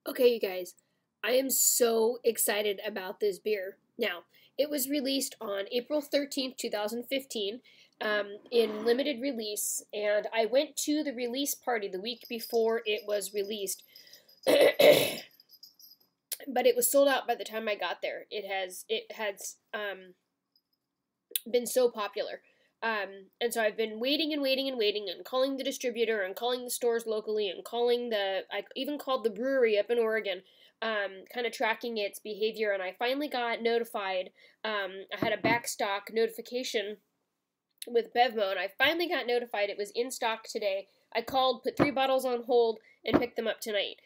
Okay, you guys, I am so excited about this beer. Now, it was released on April 13th, 2015, in limited release, and I went to the release party the week before it was released, but it was sold out by the time I got there. It has been so popular. And so I've been waiting and waiting and waiting and calling the distributor and calling the stores locally and I even called the brewery up in Oregon, kind of tracking its behavior. And I finally got notified. I had a backstock notification with Bevmo, and I finally got notified it was in stock today. I called, put 3 bottles on hold, and picked them up tonight.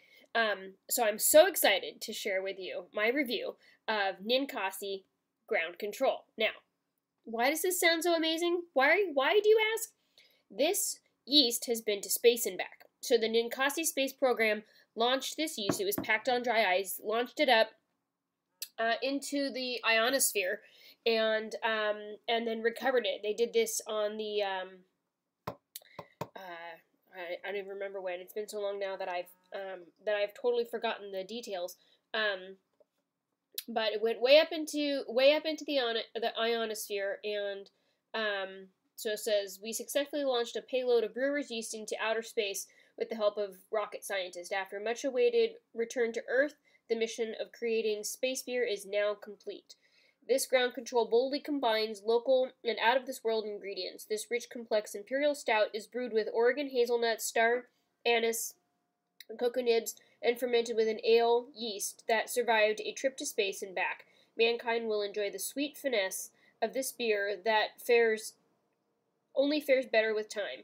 So I'm so excited to share with you my review of Ninkasi Ground Control. Now, why does this sound so amazing? Why do you ask? This yeast has been to space and back. So the Ninkasi Space Program launched this yeast. It was packed on dry ice, launched it up into the ionosphere, and then recovered it. They did this on the I don't even remember when. It's been so long now that I've totally forgotten the details. But it went way up into the ionosphere, and so it says we successfully launched a payload of brewer's yeast into outer space with the help of rocket scientists. After much awaited return to Earth, the mission of creating space beer is now complete. This ground control boldly combines local and out of this world ingredients. This rich, complex imperial stout is brewed with Oregon hazelnut, star anise, cocoa nibs, and fermented with an ale yeast that survived a trip to space and back. Mankind will enjoy the sweet finesse of this beer that only fares better with time.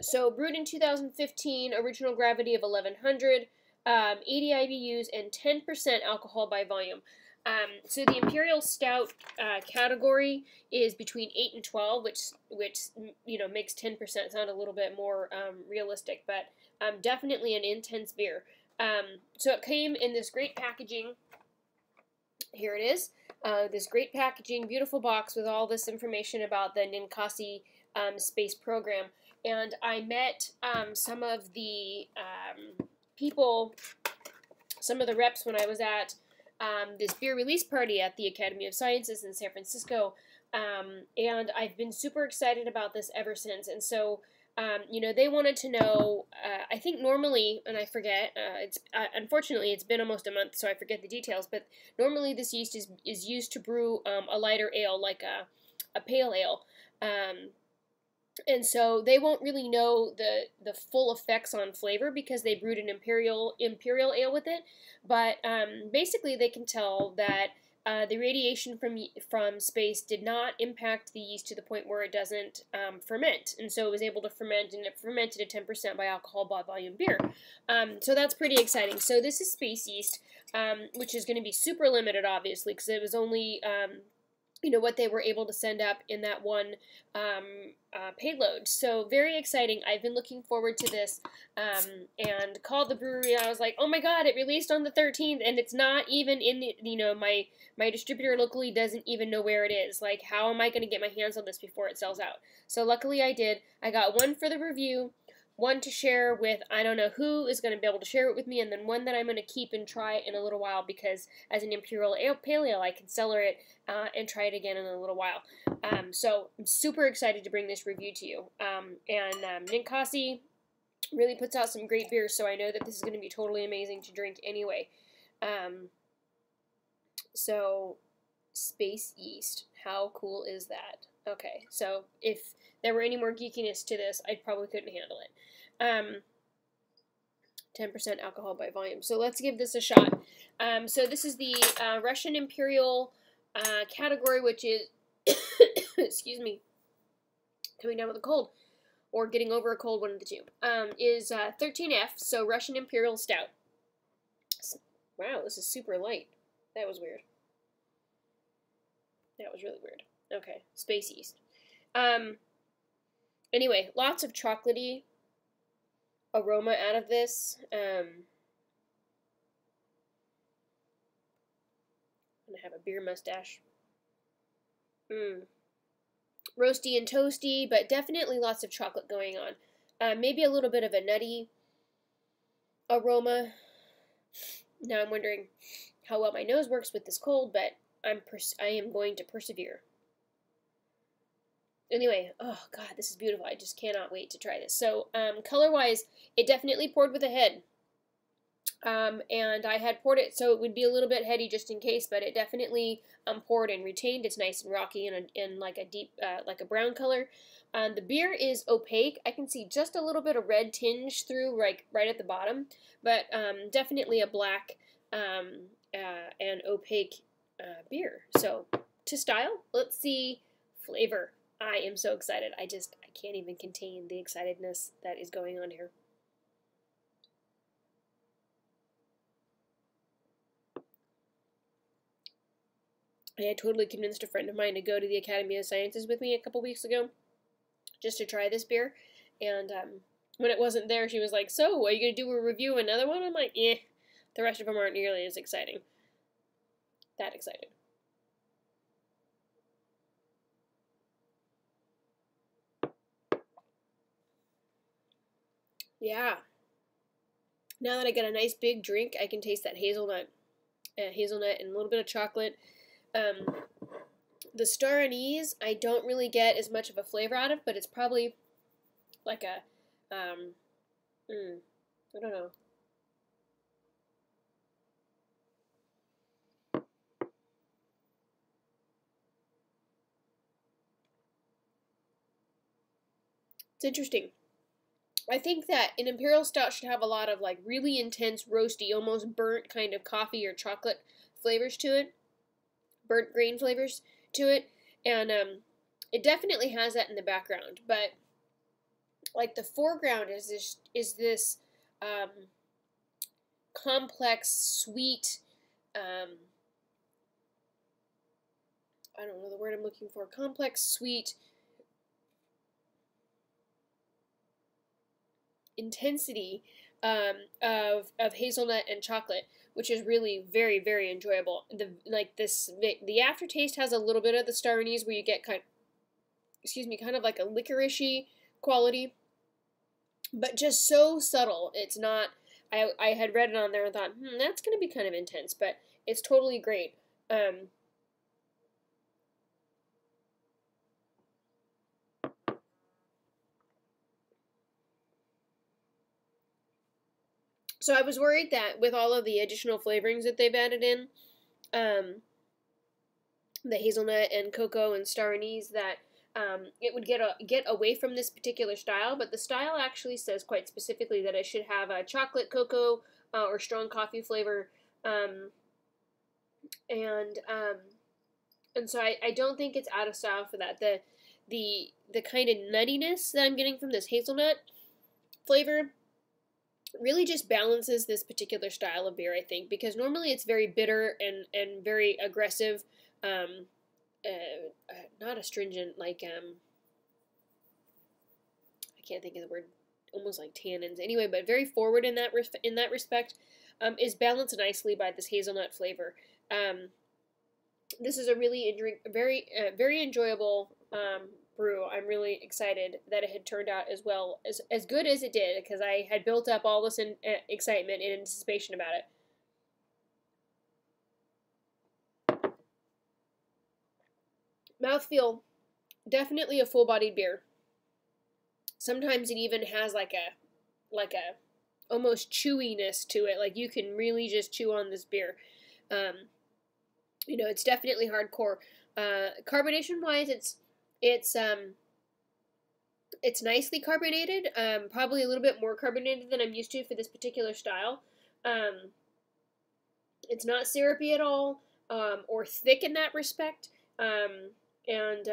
So brewed in 2015, original gravity of 1100, 80 IBUs, and 10% alcohol by volume. So the Imperial Stout category is between 8 and 12, which makes 10% sound a little bit more realistic, but definitely an intense beer. So it came in this great packaging. Here it is. This great packaging, beautiful box with all this information about the Ninkasi Space Program. And I met some of the people, some of the reps when I was at this beer release party at the Academy of Sciences in San Francisco, and I've been super excited about this ever since. And so, they wanted to know. I think normally, and I forget. Unfortunately it's been almost a month, so I forget the details. But normally, this yeast is used to brew a lighter ale, like a pale ale. And so they won't really know the full effects on flavor because they brewed an imperial ale with it. But basically, they can tell that the radiation from space did not impact the yeast to the point where it doesn't ferment, and so it was able to ferment, and it fermented at 10% by alcohol by volume beer. So that's pretty exciting. So this is space yeast, which is going to be super limited, obviously, because it was only what they were able to send up in that one payload. So very exciting. I've been looking forward to this, and called the brewery. I was like, oh my god, it released on the 13th, and it's not even in the, my distributor locally doesn't even know where it is. Like, how am I going to get my hands on this before it sells out? So luckily I did. I got one for the review, one to share with, I don't know who is going to be able to share it with me, and then one that I'm going to keep and try in a little while, because as an Imperial Pale Ale, I can cellar it and try it again in a little while. So I'm super excited to bring this review to you. Ninkasi really puts out some great beers, so I know that this is going to be totally amazing to drink anyway. So, space yeast. How cool is that? Okay, so if there were any more geekiness to this, I probably couldn't handle it. 10% alcohol by volume. So let's give this a shot. So this is the Russian Imperial category, which is, excuse me, coming down with a cold, or getting over a cold, one of the two, is 13F, so Russian Imperial Stout. Wow, this is super light. That was weird. That was really weird. Okay, space yeast. Anyway, lots of chocolatey aroma out of this. I'm gonna have a beer mustache. Roasty and toasty, but definitely lots of chocolate going on. Maybe a little bit of a nutty aroma. Now I'm wondering how well my nose works with this cold, but I am going to persevere. Anyway, oh god, this is beautiful. I just cannot wait to try this. So, color-wise, it definitely poured with a head. And I had poured it so it would be a little bit heady just in case, but it definitely poured and retained. It's nice and rocky and in like a deep, like a brown color. The beer is opaque. I can see just a little bit of red tinge through right at the bottom, but definitely a black and opaque beer. So to style, let's see flavor. I am so excited. I can't even contain the excitedness that is going on here. I had totally convinced a friend of mine to go to the Academy of Sciences with me a couple weeks ago just to try this beer. And when it wasn't there, she was like, so, are you going to do a review of another one? I'm like, eh, the rest of them aren't nearly as exciting. That excited. Yeah. Now that I got a nice big drink, I can taste that hazelnut and a little bit of chocolate. The star anise, I don't really get as much of a flavor out of, but it's probably like a, I don't know. It's interesting. I think that an Imperial Stout should have a lot of like really intense, roasty, almost burnt kind of coffee or chocolate flavors to it. Burnt grain flavors to it. And it definitely has that in the background. But like the foreground is this complex, sweet, I don't know the word I'm looking for, complex, sweet, intensity of hazelnut and chocolate, which is really very, very enjoyable. The aftertaste has a little bit of the star anise where you get kind of like a licoricey quality, but just so subtle. It's not. I had read it on there and thought, that's going to be kind of intense, but it's totally great. So I was worried that with all of the additional flavorings that they've added in, the hazelnut and cocoa and star anise, that it would get away from this particular style. But the style actually says quite specifically that it should have a chocolate, cocoa, or strong coffee flavor, and so I don't think it's out of style for that. The kind of nuttiness that I'm getting from this hazelnut flavor really just balances this particular style of beer, I think, because normally it's very bitter and very aggressive, not astringent, like, I can't think of the word, almost like tannins, anyway, but very forward in that respect, is balanced nicely by this hazelnut flavor. This is a really very enjoyable brew. I'm really excited that it had turned out as well as good as it did, because I had built up all this excitement and anticipation about it. Mouthfeel, definitely a full-bodied beer. Sometimes it even has like a almost chewiness to it. Like you can really just chew on this beer. It's definitely hardcore. Carbonation wise, it's nicely carbonated. Probably a little bit more carbonated than I'm used to for this particular style. It's not syrupy at all, or thick in that respect. And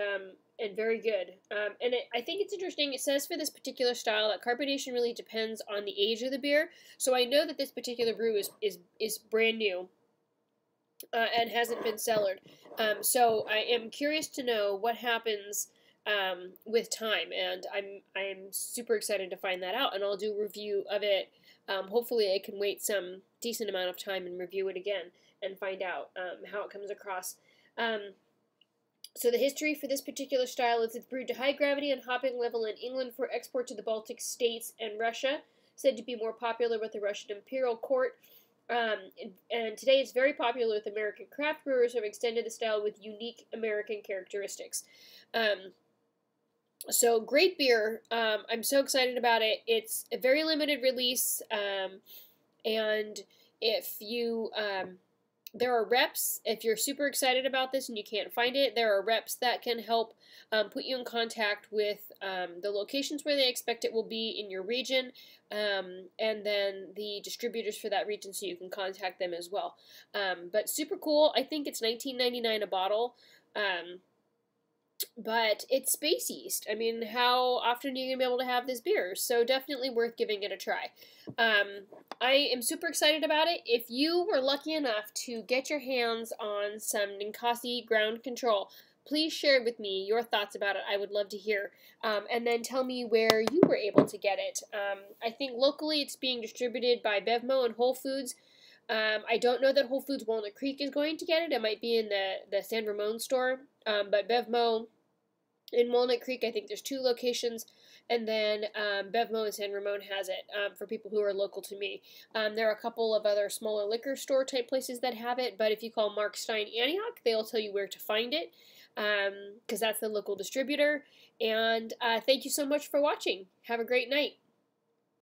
very good. I think it's interesting. It says for this particular style that carbonation really depends on the age of the beer. So I know that this particular brew is brand new, and hasn't been cellared. So I am curious to know what happens with time, and I'm super excited to find that out. And I'll do a review of it. Hopefully, I can wait some decent amount of time and review it again and find out how it comes across. So the history for this particular style is it's brewed to high gravity and hopping level in England for export to the Baltic states and Russia. said to be more popular with the Russian Imperial Court. And today it's very popular with American craft brewers who have extended the style with unique American characteristics. So great beer. I'm so excited about it. It's a very limited release, and if you there are reps, if you're super excited about this and you can't find it, there are reps that can help put you in contact with the locations where they expect it will be in your region, and then the distributors for that region, so you can contact them as well. But super cool. I think it's $19.99 a bottle. But it's space yeast. I mean, how often are you going to be able to have this beer? So definitely worth giving it a try. I am super excited about it. If you were lucky enough to get your hands on some Ninkasi ground control, please share with me your thoughts about it. I would love to hear. And then tell me where you were able to get it. I think locally it's being distributed by Bevmo and Whole Foods. I don't know that Whole Foods Walnut Creek is going to get it. It might be in the San Ramon store. But Bevmo in Walnut Creek, I think there's 2 locations, and then Bevmo in San Ramon has it for people who are local to me. There are a couple of other smaller liquor store type places that have it, but if you call Mark Stein Antioch, they'll tell you where to find it, because that's the local distributor. And thank you so much for watching. Have a great night.